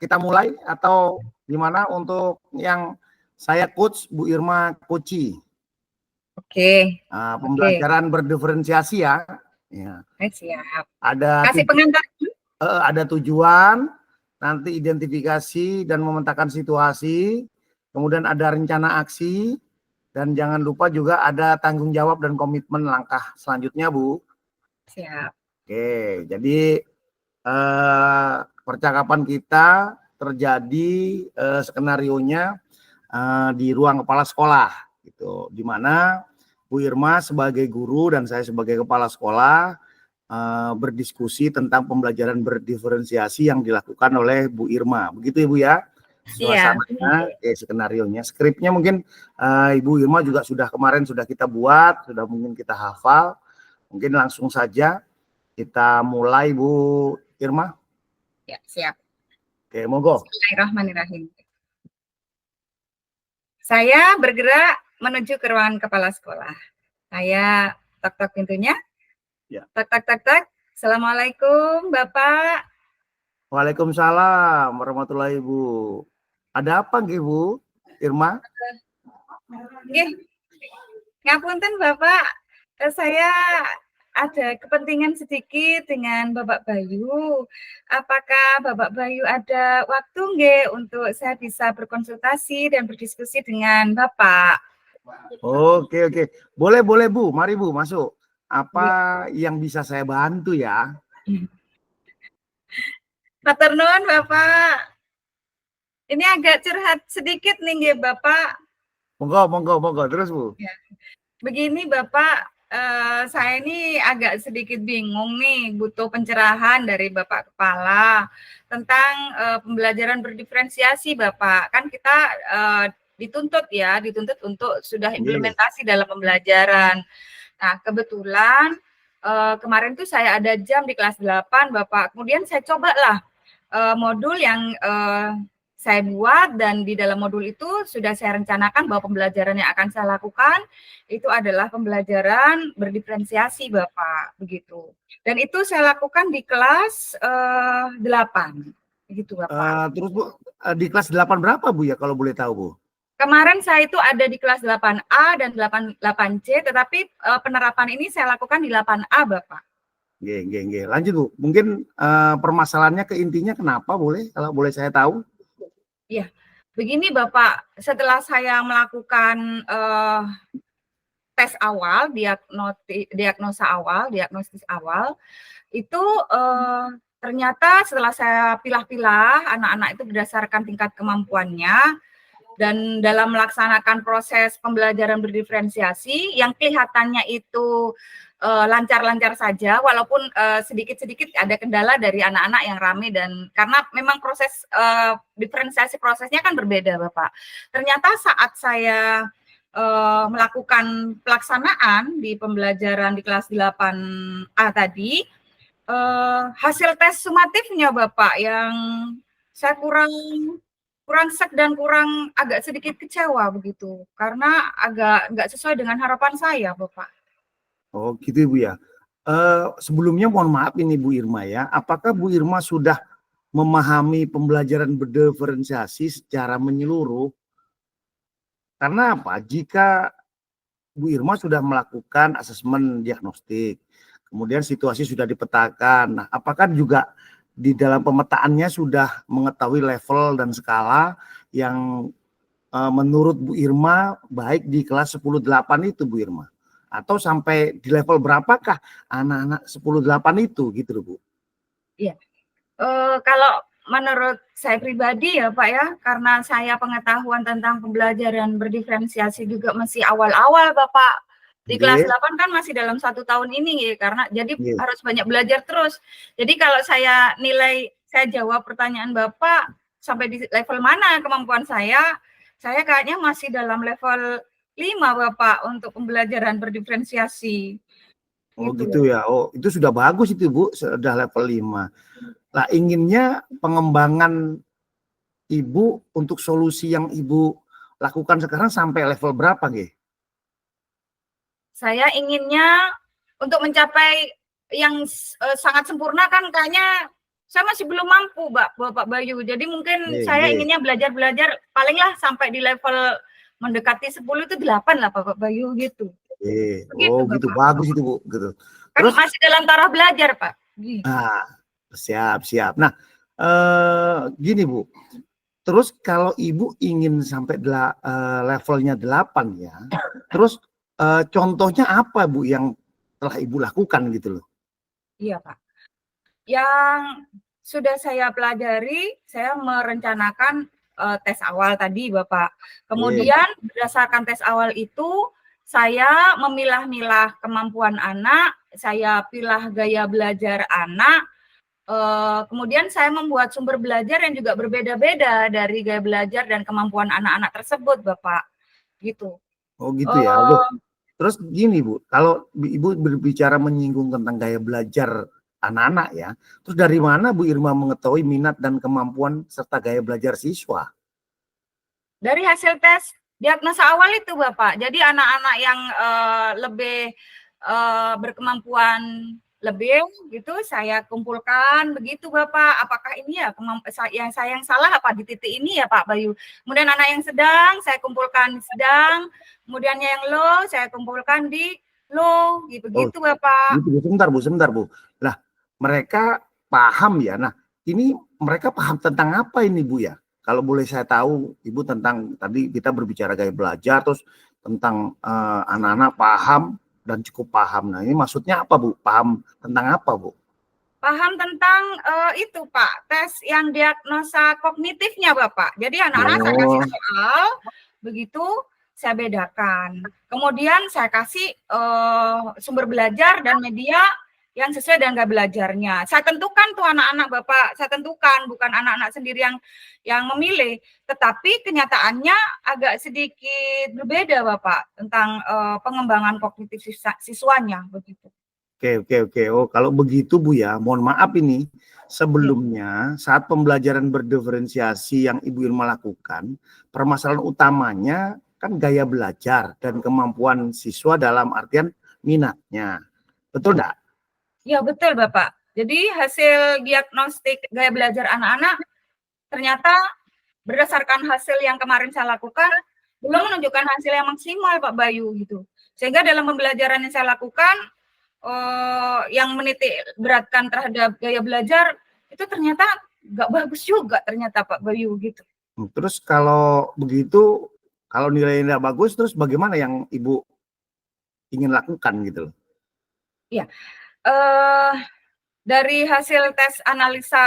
kita mulai atau gimana untuk yang saya coach, Bu Irma coachi. Oke. Pembelajaran berdiferensiasi ya. Ya. Siap. Ada kasih pengantar. Ada tujuan, nanti identifikasi dan memetakan situasi, kemudian ada rencana aksi, dan jangan lupa juga ada tanggung jawab dan komitmen langkah selanjutnya, Bu. Siap. Oke, jadi percakapan kita terjadi skenarionya di ruang kepala sekolah, gitu, di mana Bu Irma sebagai guru dan saya sebagai kepala sekolah berdiskusi tentang pembelajaran berdiferensiasi yang dilakukan oleh Bu Irma, begitu Ibu ya? Suasananya, skenarionya, skripnya mungkin Ibu Irma juga kemarin sudah kita buat, sudah mungkin kita hafal, mungkin langsung saja kita mulai Bu Irma. Ya, siap. Oke, monggo. Bismillahirrahmanirrahim. Saya bergerak menuju ke ruangan kepala sekolah. Saya tok-tok pintunya. Ya. Tak. Assalamualaikum, Bapak. Waalaikumsalam warahmatullahi Bu. Ada apa nggih Bu Irma? Ngapunten Bapak, saya ada kepentingan sedikit dengan Bapak Bayu. Apakah Bapak Bayu ada waktu nggih untuk saya bisa berkonsultasi dan berdiskusi dengan Bapak? Oke. Boleh Bu, mari Bu masuk. Apa yang bisa saya bantu ya? Matur nuwun Bapak. Ini agak curhat sedikit nih nggih Bapak. Monggo terus Bu. Ya. Begini Bapak, saya ini agak sedikit bingung nih, butuh pencerahan dari Bapak Kepala tentang pembelajaran berdiferensiasi Bapak. Kan kita dituntut untuk sudah implementasi dalam pembelajaran. Nah, kebetulan kemarin tuh saya ada jam di kelas 8 Bapak. Kemudian saya cobalah modul yang saya buat, dan di dalam modul itu sudah saya rencanakan bahwa pembelajaran yang akan saya lakukan itu adalah pembelajaran berdiferensiasi Bapak, begitu. Dan itu saya lakukan di kelas 8, begitu Bapak. Terus Bu, di kelas 8 berapa Bu ya kalau boleh tahu Bu? Kemarin saya itu ada di kelas 8A dan 8C, tetapi penerapan ini saya lakukan di 8A Bapak. Nggih. Lanjut Bu, mungkin permasalahannya ke intinya kenapa boleh, kalau boleh saya tahu? Ya, begini Bapak, setelah saya melakukan tes awal, diagnosis awal, itu ternyata setelah saya pilah-pilah anak-anak itu berdasarkan tingkat kemampuannya, dan dalam melaksanakan proses pembelajaran berdiferensiasi yang kelihatannya itu lancar-lancar saja, walaupun sedikit-sedikit ada kendala dari anak-anak yang rame, dan karena memang proses diferensiasi prosesnya kan berbeda Bapak. Ternyata saat saya melakukan pelaksanaan di pembelajaran di kelas 8A tadi, hasil tes sumatifnya Bapak yang saya kurang sek dan agak sedikit kecewa begitu, karena agak nggak sesuai dengan harapan saya Bapak. Oh gitu Ibu ya. Sebelumnya mohon maaf ini Bu Irma ya, apakah Bu Irma sudah memahami pembelajaran berdiferensiasi secara menyeluruh? Karena apa? Jika Bu Irma sudah melakukan asesmen diagnostik, kemudian situasi sudah dipetakan, nah apakah juga di dalam pemetaannya sudah mengetahui level dan skala yang menurut Bu Irma baik di kelas 10-8 itu Bu Irma? Atau sampai di level berapakah anak-anak 10-8 itu gitu loh Bu? Iya, kalau menurut saya pribadi ya Pak ya, karena saya pengetahuan tentang pembelajaran berdiferensiasi juga masih awal-awal Bapak. Di kelas 8 kan masih dalam 1 tahun ini ya, karena jadi harus banyak belajar terus. Jadi kalau saya jawab pertanyaan Bapak sampai di level mana kemampuan saya kayaknya masih dalam level 5 Bapak untuk pembelajaran berdiferensiasi. Oh gitu ya. Oh, itu sudah bagus itu Bu, sudah level 5. Nah, inginnya pengembangan Ibu untuk solusi yang Ibu lakukan sekarang sampai level berapa nggih? Saya inginnya untuk mencapai yang sangat sempurna kan kayaknya saya masih belum mampu, Bapak Bayu. Jadi mungkin saya Ye. inginnya belajar palinglah sampai di level mendekati 10 itu 8 lah Bapak Bayu gitu. Begitu, Oh gitu, Bapak. bagus itu Bu, gitu. Kan Terus, masih dalam taraf belajar, Pak. Gitu. siap. Nah, gini Bu, terus kalau Ibu ingin sampai levelnya 8 ya, terus contohnya apa Bu yang telah Ibu lakukan gitu loh? Iya, Pak. Yang sudah saya pelajari, saya merencanakan tes awal tadi, Bapak. Kemudian berdasarkan tes awal itu, saya memilah-milah kemampuan anak, saya pilah gaya belajar anak, kemudian saya membuat sumber belajar yang juga berbeda-beda dari gaya belajar dan kemampuan anak-anak tersebut, Bapak. Gitu. Oh gitu ya. Terus gini Bu, kalau Ibu berbicara menyinggung tentang gaya belajar anak-anak ya, terus dari mana Bu Irma mengetahui minat dan kemampuan serta gaya belajar siswa? Dari hasil tes diagnosa awal itu, Bapak. Jadi anak-anak yang lebih berkemampuan lebih gitu saya kumpulkan begitu, Bapak. Apakah ini ya yang saya yang salah apa di titik ini ya, Pak Bayu? Kemudian anak yang sedang saya kumpulkan sedang, kemudian yang low saya kumpulkan di low gitu, Bapak. Gitu, sebentar Bu. Nah, mereka paham ya. Nah, ini mereka paham tentang apa ini Bu ya? Kalau boleh saya tahu, Ibu, tentang tadi kita berbicara gaya belajar, terus tentang anak-anak paham dan cukup paham. Nah, ini maksudnya apa Bu? Paham tentang apa Bu? Paham tentang itu Pak, tes yang diagnosa kognitifnya Bapak. Jadi anak-anak saya kasih soal, begitu saya bedakan. Kemudian saya kasih sumber belajar dan media yang sesuai dengan gaya belajarnya. Saya tentukan tuh anak-anak Bapak, saya tentukan, bukan anak-anak sendiri yang memilih, tetapi kenyataannya agak sedikit berbeda Bapak tentang pengembangan kognitif siswanya begitu. Oke. Oh, kalau begitu Bu ya, mohon maaf ini sebelumnya saat pembelajaran berdiferensiasi yang Ibu Irma lakukan, permasalahan utamanya kan gaya belajar dan kemampuan siswa dalam artian minatnya. Betul enggak? Ya betul Bapak. Jadi hasil diagnostik gaya belajar anak-anak ternyata berdasarkan hasil yang kemarin saya lakukan belum menunjukkan hasil yang maksimal Pak Bayu gitu. Sehingga dalam pembelajaran yang saya lakukan yang menitik beratkan terhadap gaya belajar itu ternyata nggak bagus juga ternyata Pak Bayu gitu. Terus kalau begitu, kalau nilainya tidak bagus, terus bagaimana yang Ibu ingin lakukan gitu loh? Iya, dari hasil tes analisa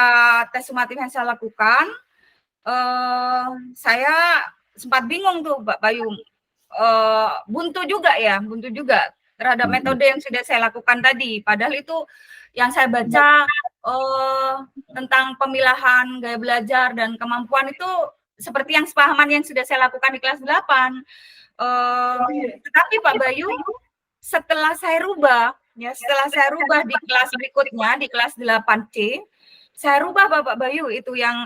tes sumatif yang saya lakukan, saya sempat bingung tuh Pak Bayu, buntu juga terhadap metode yang sudah saya lakukan tadi. Padahal itu yang saya baca tentang pemilahan gaya belajar dan kemampuan itu seperti yang sepahaman yang sudah saya lakukan di kelas 8. Tetapi Pak Bayu, setelah saya rubah di kelas berikutnya, di kelas 8C, saya rubah Bapak Bayu itu yang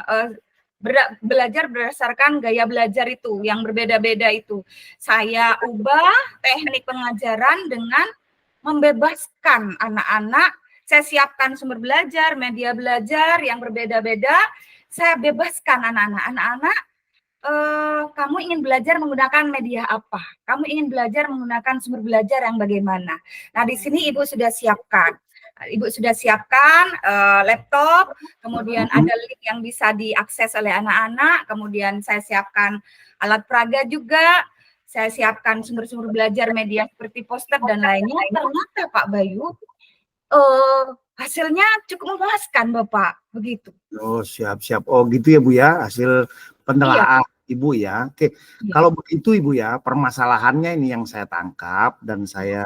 belajar berdasarkan gaya belajar itu yang berbeda-beda itu. Saya ubah teknik pengajaran dengan membebaskan anak-anak. Saya siapkan sumber belajar, media belajar yang berbeda-beda. Saya bebaskan anak-anak. Kamu ingin belajar menggunakan media apa? Kamu ingin belajar menggunakan sumber belajar yang bagaimana? Nah, di sini Ibu sudah siapkan. Laptop, kemudian ada link yang bisa diakses oleh anak-anak, kemudian saya siapkan alat peraga juga, saya siapkan sumber-sumber belajar media seperti poster dan lainnya. Ternyata Pak Bayu, hasilnya cukup memuaskan Bapak, begitu. Oh siap. Oh gitu ya Bu ya, hasil penelaahan Ibu ya. Oke, kalau begitu Ibu ya, permasalahannya ini yang saya tangkap dan saya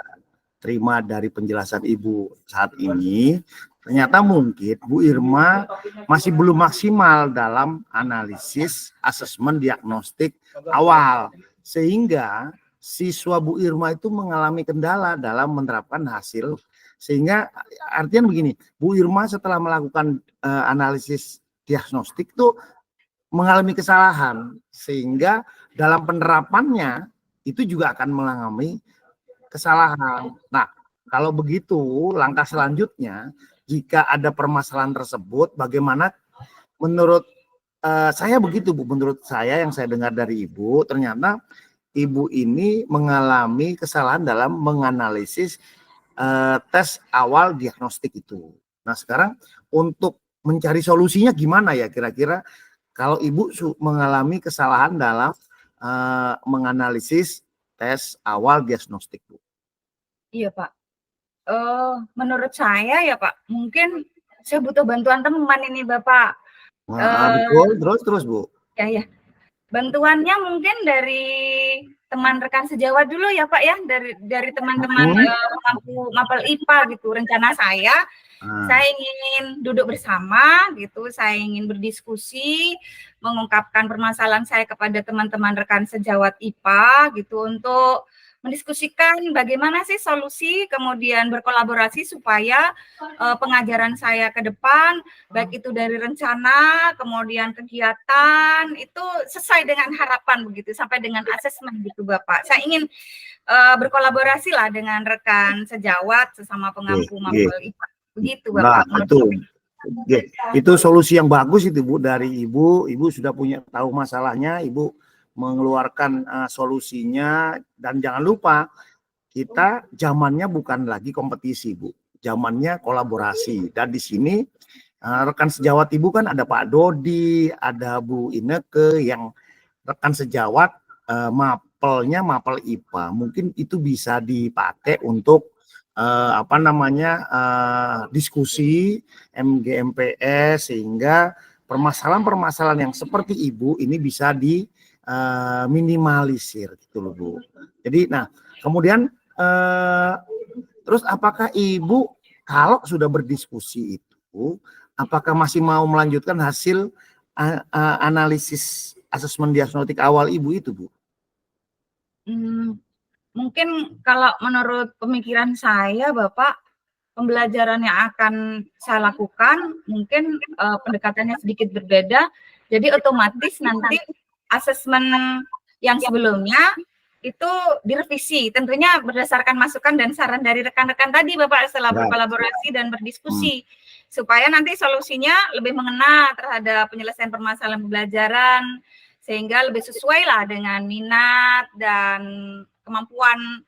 terima dari penjelasan Ibu saat ini, ternyata mungkin Bu Irma masih belum maksimal dalam analisis, asesmen, diagnostik awal. Sehingga siswa Bu Irma itu mengalami kendala dalam menerapkan hasil. Sehingga artinya begini, Bu Irma setelah melakukan analisis diagnostik itu mengalami kesalahan. Sehingga dalam penerapannya itu juga akan mengalami kesalahan. Nah, kalau begitu langkah selanjutnya jika ada permasalahan tersebut, bagaimana menurut saya begitu Bu, menurut saya yang saya dengar dari Ibu, ternyata Ibu ini mengalami kesalahan dalam menganalisis tes awal diagnostik itu. Nah sekarang untuk mencari solusinya gimana ya kira-kira kalau Ibu mengalami kesalahan dalam menganalisis tes awal diagnostik Bu? Iya Pak. Menurut saya ya Pak, mungkin saya butuh bantuan teman ini Bapak. Betul, terus Bu. Ya. Bantuannya mungkin dari teman rekan sejawat dulu ya Pak ya, dari teman-teman mapel IPA gitu. Rencana saya ingin duduk bersama gitu, saya ingin berdiskusi, mengungkapkan permasalahan saya kepada teman-teman rekan sejawat IPA gitu untuk mendiskusikan bagaimana sih solusi, kemudian berkolaborasi supaya pengajaran saya ke depan, baik itu dari rencana, kemudian kegiatan, itu sesuai dengan harapan begitu, sampai dengan asesmen gitu Bapak. Saya ingin berkolaborasi lah dengan rekan sejawat sesama pengampu mapel IPA. Begitu Bapak. Nah, itu solusi yang bagus itu Bu dari Ibu. Ibu sudah tahu masalahnya, Ibu mengeluarkan solusinya, dan jangan lupa kita zamannya bukan lagi kompetisi Bu, zamannya kolaborasi. Dan di sini rekan sejawat Ibu kan ada Pak Dodi, ada Bu Ineke yang rekan sejawat mapelnya mapel IPA. Mungkin itu bisa dipakai untuk diskusi MGMPS sehingga permasalahan-permasalahan yang seperti Ibu ini bisa minimalisir gitu loh Bu. Jadi nah kemudian terus apakah Ibu kalau sudah berdiskusi itu apakah masih mau melanjutkan hasil analisis asesmen diagnostik awal Ibu itu Bu? Mungkin kalau menurut pemikiran saya Bapak, pembelajaran yang akan saya lakukan mungkin pendekatannya sedikit berbeda. Jadi otomatis nanti asesmen yang sebelumnya itu direvisi, tentunya berdasarkan masukan dan saran dari rekan-rekan tadi Bapak setelah berkolaborasi dan berdiskusi, supaya nanti solusinya lebih mengena terhadap penyelesaian permasalahan pembelajaran, sehingga lebih sesuai lah dengan minat dan kemampuan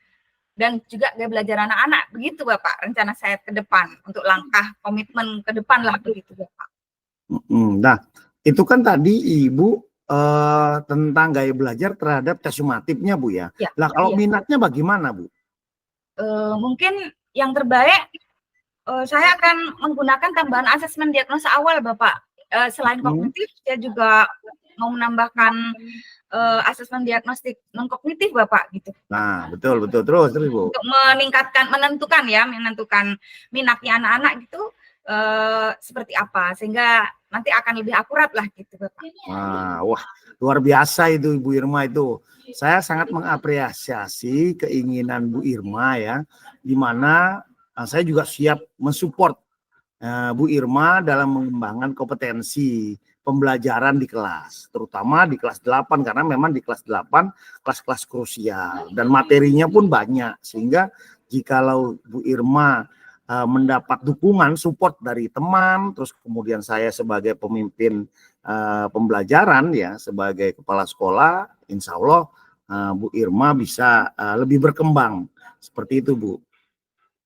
dan juga gaya belajar anak-anak. Begitu Bapak rencana saya ke depan untuk langkah komitmen ke depan lah begitu Bapak. Nah itu kan tadi Ibu tentang gaya belajar terhadap tes sumatifnya Bu ya. Nah kalau minatnya bagaimana Bu? Mungkin yang terbaik saya akan menggunakan tambahan asesmen diagnosa awal Bapak. Selain kognitif saya juga mau menambahkan asesmen diagnostik non kognitif Bapak gitu. Nah betul terus Bu. Untuk menentukan minatnya anak-anak gitu seperti apa, sehingga nanti akan lebih akurat lah gitu Bapak. Wah luar biasa itu Ibu Irma itu. Saya sangat mengapresiasi keinginan Bu Irma ya, di mana saya juga siap mensupport Bu Irma dalam mengembangkan kompetensi pembelajaran di kelas, terutama di kelas 8 karena memang di kelas 8 kelas-kelas krusial dan materinya pun banyak, sehingga jikalau Bu Irma mendapat dukungan support dari teman, terus kemudian saya sebagai pemimpin pembelajaran ya sebagai kepala sekolah, insya Allah Bu Irma bisa lebih berkembang seperti itu Bu.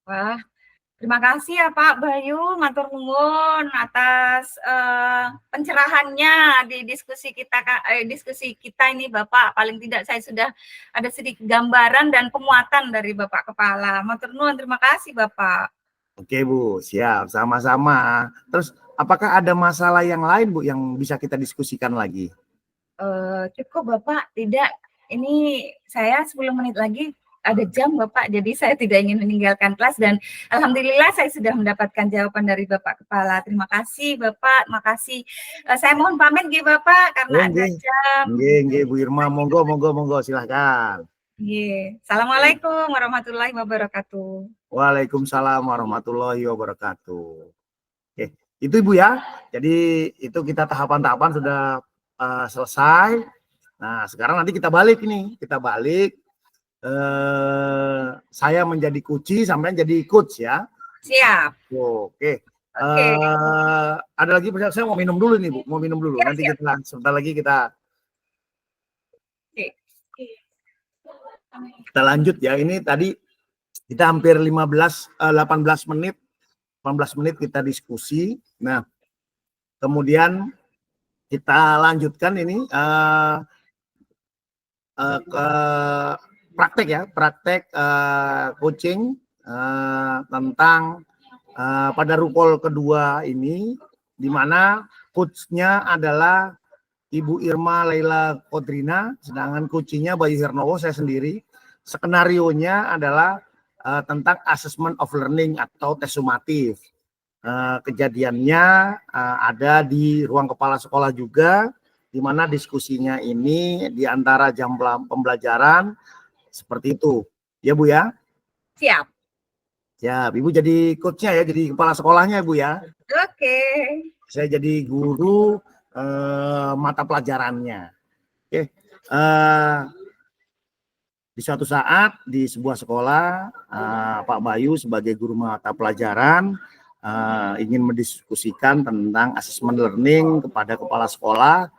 Wah, terima kasih ya Pak Bayu, matur nuwun atas pencerahannya di diskusi kita ini Bapak. Paling tidak saya sudah ada sedikit gambaran dan penguatan dari Bapak Kepala. Matur nuwun, terima kasih Bapak. Oke Bu, siap, sama-sama. Terus apakah ada masalah yang lain Bu yang bisa kita diskusikan lagi? Cukup Bapak, tidak. Ini saya 10 menit lagi ada jam Bapak, jadi saya tidak ingin meninggalkan kelas dan alhamdulillah saya sudah mendapatkan jawaban dari Bapak Kepala. Terima kasih Bapak, makasih. Saya mohon pamit nggih Bapak karena ada jam. Nggih Bu Irma, monggo silahkan. Assalamualaikum warahmatullahi wabarakatuh. Waalaikumsalam warahmatullahi wabarakatuh. Oke, itu Ibu ya. Jadi itu kita tahapan-tahapan sudah selesai. Nah sekarang nanti kita balik ini, saya menjadi kunci sampai jadi coach ya. Siap. Oke, Oke. Ada lagi saya mau minum dulu nih Bu, mau minum dulu. Siap, Nanti siap. kita sebentar lagi kita Oke. lanjut ya. Ini tadi kita hampir 18 menit 18 menit kita diskusi. Nah, kemudian kita lanjutkan ini ke praktek ya, praktek coaching tentang pada rukol kedua ini, di mana coachnya adalah Ibu Irma Laila Kodrina, sedangkan coachingnya Bayu Hernowo, saya sendiri. Skenarionya adalah tentang assessment of learning atau tes sumatif. Kejadiannya ada di ruang kepala sekolah juga, di mana diskusinya ini di antara jam pembelajaran seperti itu. Ya Bu ya? Siap. Ya, Ibu jadi coachnya ya, jadi kepala sekolahnya Bu ya. Oke. Saya jadi guru mata pelajarannya. Oke. Di suatu saat di sebuah sekolah, Pak Bayu sebagai guru mata pelajaran ingin mendiskusikan tentang asesmen learning kepada kepala sekolah,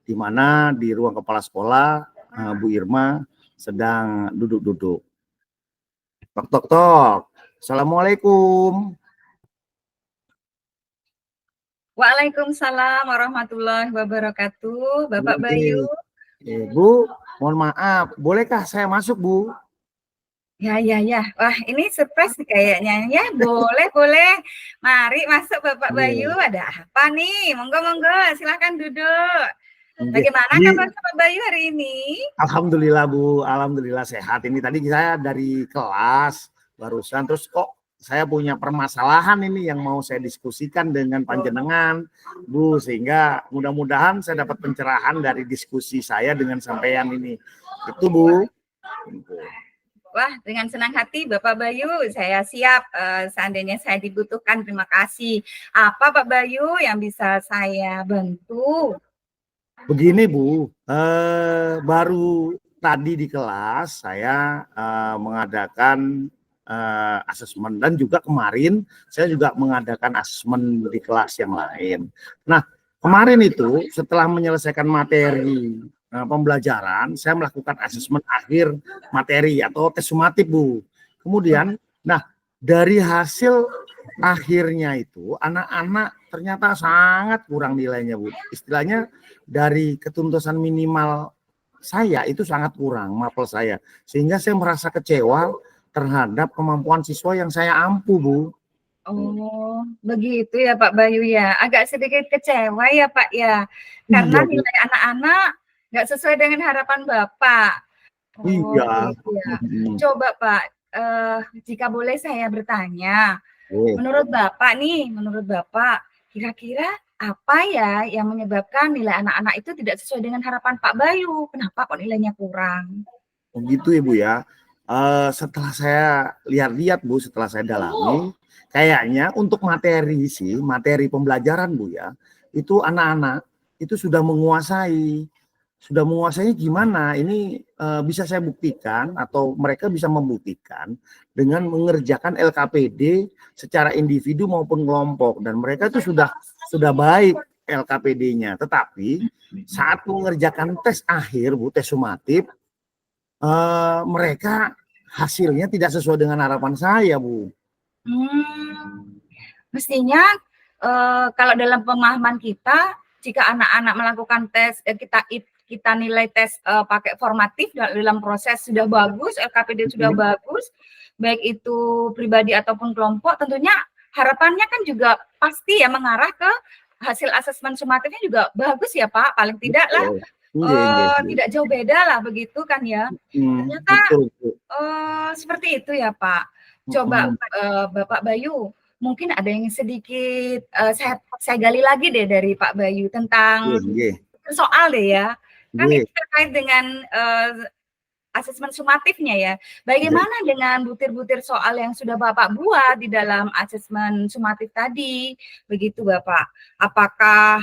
di mana di ruang kepala sekolah Bu Irma sedang duduk-duduk. Tok tok tok. Assalamualaikum. Waalaikumsalam warahmatullahi wabarakatuh. Bapak Bayu. Bu, mohon maaf, bolehkah saya masuk Bu? Ya. Wah, ini surprise kayaknya ya. Boleh, boleh. Mari masuk Bapak Bayu. Ada apa nih? Monggo, silakan duduk. Bagaimana kabar Bapak Bayu hari ini? Alhamdulillah Bu, alhamdulillah sehat. Ini tadi saya dari kelas barusan, terus kok saya punya permasalahan ini yang mau saya diskusikan dengan panjenengan Bu, sehingga mudah-mudahan saya dapat pencerahan dari diskusi saya dengan sampean ini. Itu Bu. Wah, dengan senang hati Bapak Bayu, saya siap seandainya saya dibutuhkan. Terima kasih. Apa Pak Bayu yang bisa saya bantu? Begini Bu, baru tadi di kelas saya mengadakan asesmen, dan juga kemarin saya juga mengadakan asesmen di kelas yang lain. Nah, kemarin itu setelah menyelesaikan materi pembelajaran, saya melakukan asesmen akhir materi atau tes sumatif Bu. Kemudian, nah dari hasil akhirnya itu anak-anak ternyata sangat kurang nilainya Bu. Istilahnya dari ketuntutan minimal saya itu sangat kurang, mapel saya. Sehingga saya merasa kecewa terhadap kemampuan siswa yang saya ampu Bu. Oh, begitu ya Pak Bayu ya. Agak sedikit kecewa ya Pak ya. Karena Iya, nilai anak-anak nggak sesuai dengan harapan Bapak. Oh, iya. gitu ya. Coba Pak, jika boleh saya bertanya, menurut Bapak, kira-kira apa ya yang menyebabkan nilai anak-anak itu tidak sesuai dengan harapan Pak Bayu? Kenapa kok nilainya kurang? Begitu ya Bu ya. Setelah saya lihat-lihat Bu, setelah saya dalami, kayaknya untuk materi pembelajaran Bu ya, itu anak-anak itu sudah menguasai. Sudah menguasainya gimana? Ini bisa saya buktikan atau mereka bisa membuktikan dengan mengerjakan LKPD secara individu maupun kelompok, dan mereka itu sudah baik LKPD-nya. Tetapi saat mengerjakan tes akhir Bu, tes sumatif, mereka hasilnya tidak sesuai dengan harapan saya Bu. Mestinya kalau dalam pemahaman kita, jika anak-anak melakukan tes, kita nilai tes pakai formatif dalam proses sudah bagus, LKPD sudah bagus, baik itu pribadi ataupun kelompok, tentunya harapannya kan juga pasti ya mengarah ke hasil asesmen sumatifnya juga bagus ya Pak, paling tidak lah tidak jauh beda lah begitu kan ya. Ternyata seperti itu ya Pak. Coba Bapak Bayu, mungkin ada yang sedikit saya gali lagi deh dari Pak Bayu tentang soal deh ya. Kan ini terkait dengan asesmen sumatifnya ya. Bagaimana dengan butir-butir soal yang sudah Bapak buat di dalam asesmen sumatif tadi? Begitu Bapak. Apakah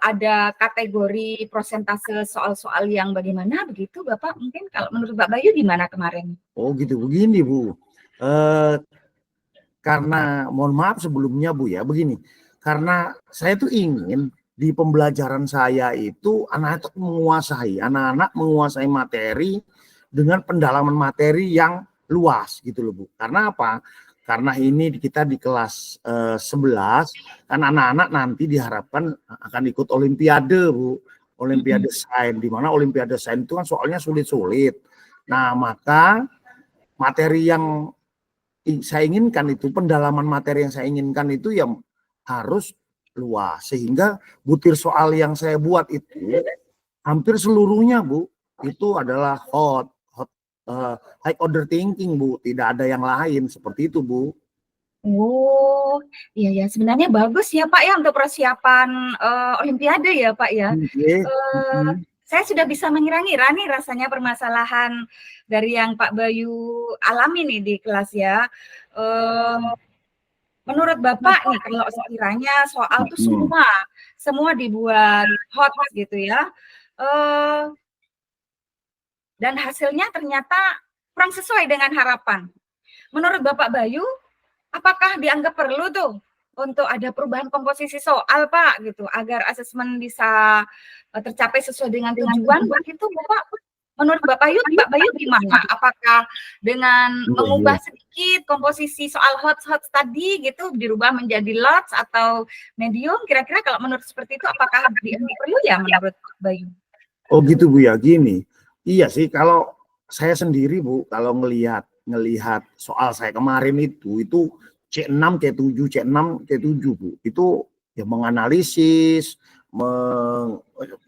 ada kategori prosentase soal-soal yang bagaimana begitu Bapak? Mungkin kalau menurut Pak Bayu gimana kemarin? Oh gitu, begini Bu. karena mohon maaf sebelumnya Bu ya, begini, karena saya tuh ingin di pembelajaran saya itu anak-anak menguasai materi dengan pendalaman materi yang luas gitu loh Bu. Karena apa? Karena ini kita di kelas 11, kan anak-anak nanti diharapkan akan ikut Olimpiade Bu, Olimpiade Sains, di mana Olimpiade Sains itu kan soalnya sulit-sulit. Nah maka materi yang saya inginkan itu, pendalaman materi yang saya inginkan itu yang harus luas. Sehingga butir soal yang saya buat itu hampir seluruhnya Bu, itu adalah high order thinking Bu, tidak ada yang lain seperti itu Bu. Oh, iya ya, sebenarnya bagus ya Pak ya untuk persiapan Olimpiade ya Pak ya. Saya sudah bisa mengira-ngira nih rasanya permasalahan dari yang Pak Bayu alami nih di kelas ya. Menurut Bapak nih kalau sekiranya soal tuh semua dibuat hot gitu ya, dan hasilnya ternyata kurang sesuai dengan harapan. Menurut Bapak Bayu, apakah dianggap perlu tuh untuk ada perubahan komposisi soal Pak gitu agar asesmen bisa tercapai sesuai dengan tujuan begitu Bapak? Menurut Pak Bayu gimana? Apakah dengan mengubah sedikit komposisi soal hot tadi gitu dirubah menjadi lots atau medium? Kira-kira kalau menurut seperti itu apakah perlu ya menurut Pak Bayu? Oh gitu Bu ya, gini. Iya sih kalau saya sendiri Bu, kalau ngelihat soal saya kemarin itu C6, C7, C6, C7 Bu. Itu ya menganalisis,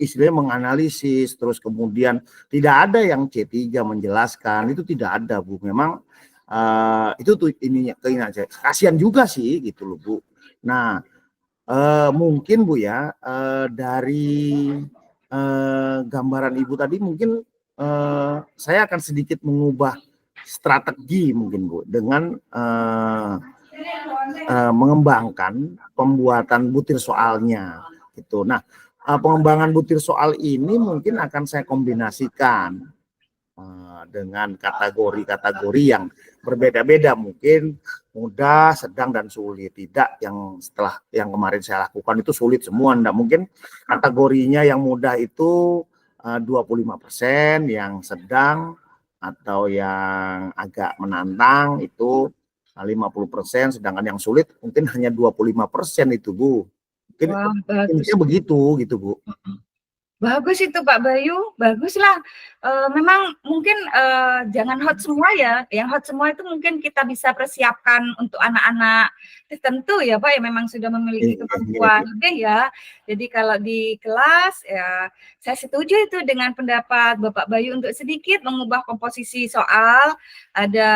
istilahnya menganalisis, terus kemudian tidak ada yang C3 menjelaskan, itu tidak ada Bu. Memang itu tuh ininya keinginan saya. Kasihan juga sih gitu loh Bu. Nah mungkin Bu ya dari gambaran Ibu tadi mungkin saya akan sedikit mengubah strategi mungkin Bu dengan mengembangkan pembuatan butir soalnya gitu. Nah, pengembangan butir soal ini mungkin akan saya kombinasikan dengan kategori-kategori yang berbeda-beda, mungkin mudah, sedang, dan sulit. Tidak yang setelah yang kemarin saya lakukan itu sulit semua, enggak. Mungkin kategorinya yang mudah itu 25%, yang sedang atau yang agak menantang itu 50%, sedangkan yang sulit mungkin hanya 25% itu Bu. Mungkin intinya begitu gitu Bu. Bagus itu Pak Bayu, baguslah. Memang mungkin jangan hot semua ya. Yang hot semua itu mungkin kita bisa persiapkan untuk anak-anak tertentu ya Pak, yang memang sudah memiliki kemampuan lebih ya. Jadi kalau di kelas ya saya setuju itu dengan pendapat Bapak Bayu untuk sedikit mengubah komposisi soal. Ada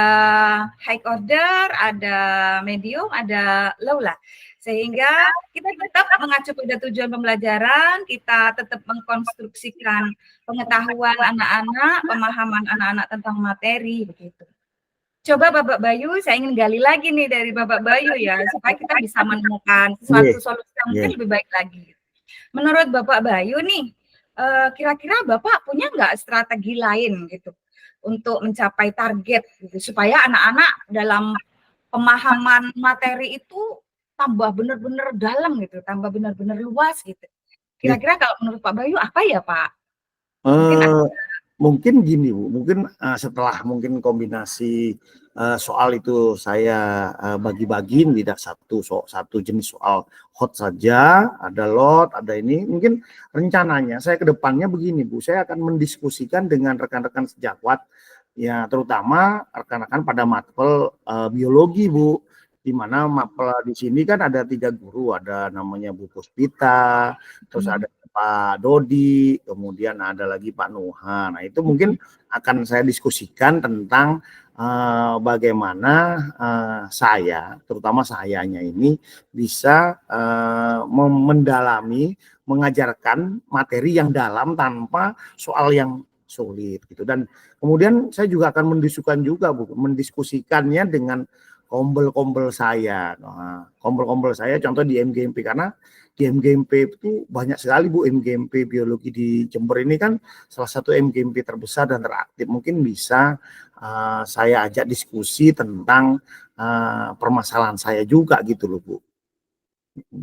high order, ada medium, ada low lah. Sehingga kita tetap mengacu pada tujuan pembelajaran, kita tetap mengkonstruksikan pengetahuan anak-anak, pemahaman anak-anak tentang materi, begitu. Coba Bapak Bayu, saya ingin gali lagi nih dari Bapak Bayu ya, supaya kita bisa menemukan sesuatu solusi yang mungkin lebih baik lagi. Menurut Bapak Bayu nih, kira-kira Bapak punya nggak strategi lain gitu untuk mencapai target gitu, supaya anak-anak dalam pemahaman materi itu tambah benar-benar dalam gitu, tambah benar-benar luas gitu. Kira-kira kalau menurut Pak Bayu apa ya Pak? Mungkin gini Bu, mungkin setelah mungkin kombinasi soal itu saya bagi-bagiin, tidak satu jenis soal hot saja, ada lot, ada ini. Mungkin rencananya saya ke depannya begini Bu, saya akan mendiskusikan dengan rekan-rekan sejawat ya, terutama rekan-rekan pada matkul biologi Bu. Di mana mapel di sini kan ada 3 guru, ada namanya Bu Puspita, terus ada Pak Dodi, kemudian ada lagi Pak Nuha. Nah itu mungkin akan saya diskusikan tentang bagaimana saya, terutama sayanya ini bisa mendalami, mengajarkan materi yang dalam tanpa soal yang sulit gitu. Dan kemudian saya juga akan mendiskusikannya dengan kombel-kombel saya. Nah, kombel-kombel saya contoh di MGMP, karena di MGMP itu banyak sekali Bu, MGMP biologi di Jember ini kan salah satu MGMP terbesar dan teraktif. Mungkin bisa saya ajak diskusi tentang permasalahan saya juga gitu loh Bu.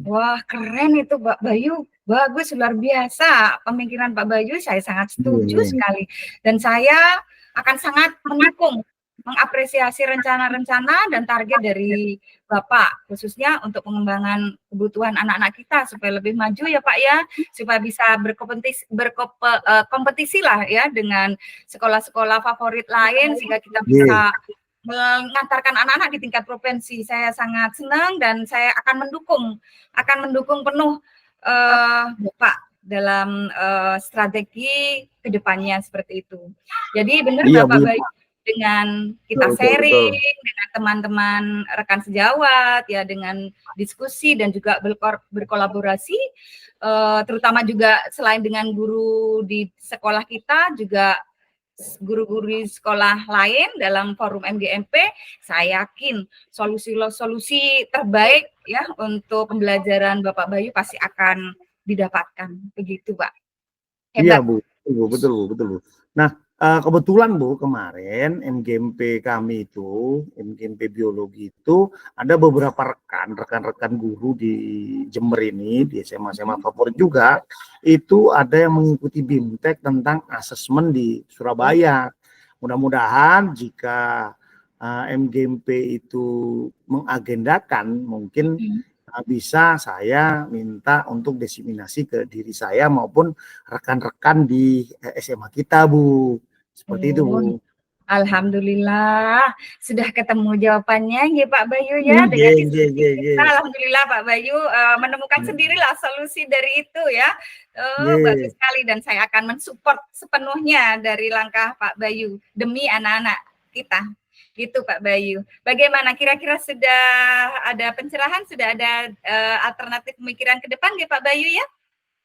Wah, keren itu Pak Bayu, bagus, luar biasa pemikiran Pak Bayu, saya sangat setuju sekali. Dan saya akan sangat mendukung, mengapresiasi rencana-rencana dan target dari Bapak, khususnya untuk pengembangan kebutuhan anak-anak kita supaya lebih maju ya Pak ya, supaya bisa berkompetisi lah ya dengan sekolah-sekolah favorit lain, sehingga kita bisa mengantarkan anak-anak di tingkat provinsi. Saya sangat senang dan saya akan mendukung penuh Bapak dalam strategi kedepannya seperti itu. Jadi benar Bapak Bayu, dengan kita sharing dengan teman-teman rekan sejawat ya, dengan diskusi dan juga berkolaborasi, terutama juga selain dengan guru di sekolah kita, juga guru-guru di sekolah lain dalam forum MGMP, saya yakin solusi terbaik ya untuk pembelajaran Bapak Bayu pasti akan didapatkan. Begitu, Pak. Hebat. Iya, Bu. Betul, Bu. Nah, kebetulan Bu, kemarin MGMP kami itu, MGMP biologi itu ada beberapa rekan-rekan guru di Jember ini, di SMA-SMA favorit juga, itu ada yang mengikuti BIMTEK tentang asesmen di Surabaya. Mudah-mudahan jika MGMP itu mengagendakan, mungkin bisa saya minta untuk diseminasi ke diri saya maupun rekan-rekan di SMA kita, Bu. Seperti itu, Bu. Alhamdulillah, sudah ketemu jawabannya ya Pak Bayu ya. Dengan diskusi kita, alhamdulillah Pak Bayu menemukan sendirilah solusi dari itu ya. Bagus sekali, dan saya akan mensupport sepenuhnya dari langkah Pak Bayu demi anak-anak kita. Gitu Pak Bayu. Bagaimana, kira-kira sudah ada pencerahan, sudah ada alternatif pemikiran ke depan ya Pak Bayu ya?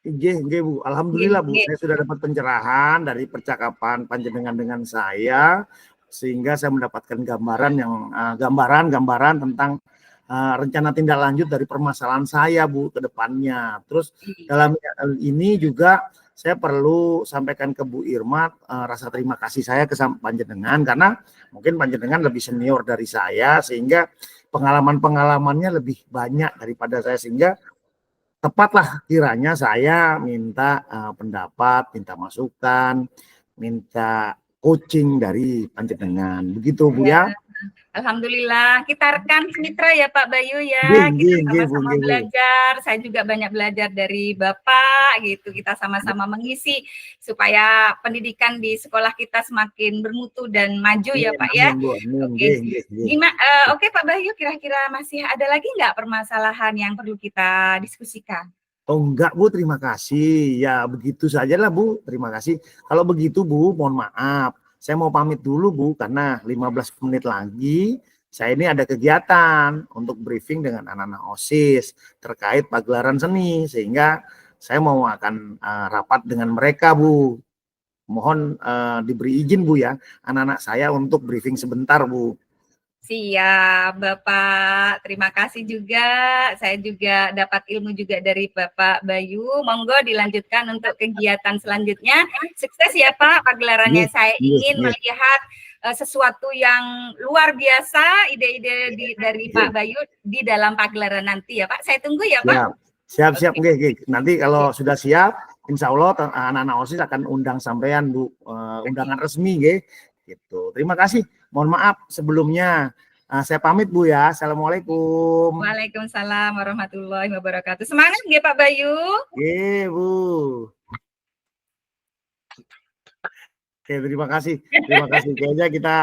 Bu. Alhamdulillah Bu, saya sudah dapat pencerahan dari percakapan panjenengan dengan saya, sehingga saya mendapatkan gambaran tentang rencana tindak lanjut dari permasalahan saya Bu ke depannya. Terus dalam ini juga saya perlu sampaikan ke Bu Irma rasa terima kasih saya ke panjenengan, karena mungkin panjenengan lebih senior dari saya, sehingga pengalamannya lebih banyak daripada saya, sehingga tepatlah kiranya saya minta pendapat, minta masukan, minta coaching dari panjenengan. Begitu Bu ya. Alhamdulillah, kita rekan mitra ya Pak Bayu ya. Kita sama-sama belajar. Saya juga banyak belajar dari Bapak gitu. Kita sama-sama mengisi supaya pendidikan di sekolah kita semakin bermutu dan maju ya Pak ya. Oke Pak Bayu, kira-kira masih ada lagi nggak permasalahan yang perlu kita diskusikan? Oh enggak Bu, terima kasih. Ya begitu saja lah Bu, terima kasih. Kalau begitu Bu, mohon maaf. Saya mau pamit dulu Bu, karena 15 menit lagi saya ini ada kegiatan untuk briefing dengan anak-anak OSIS terkait pagelaran seni, sehingga saya mau akan rapat dengan mereka Bu. Mohon diberi izin Bu ya, anak-anak saya untuk briefing sebentar Bu. Siap Bapak, terima kasih juga. Saya juga dapat ilmu juga dari Bapak Bayu. Monggo dilanjutkan untuk kegiatan selanjutnya. Sukses ya Pak pagelarannya. Saya ingin melihat sesuatu yang luar biasa, ide-ide dari Pak Bayu di dalam pagelaran nanti ya Pak. Saya tunggu ya Pak. Siap. Nanti kalau sudah siap, insya Allah anak-anak OSIS akan undang sampean Bu, undangan resmi gitu. Terima kasih. Mohon maaf sebelumnya. Saya pamit Bu ya. Assalamualaikum. Waalaikumsalam warahmatullahi wabarakatuh. Semangat ya Pak Bayu. Bu. Oke, terima kasih. Kayaknya kita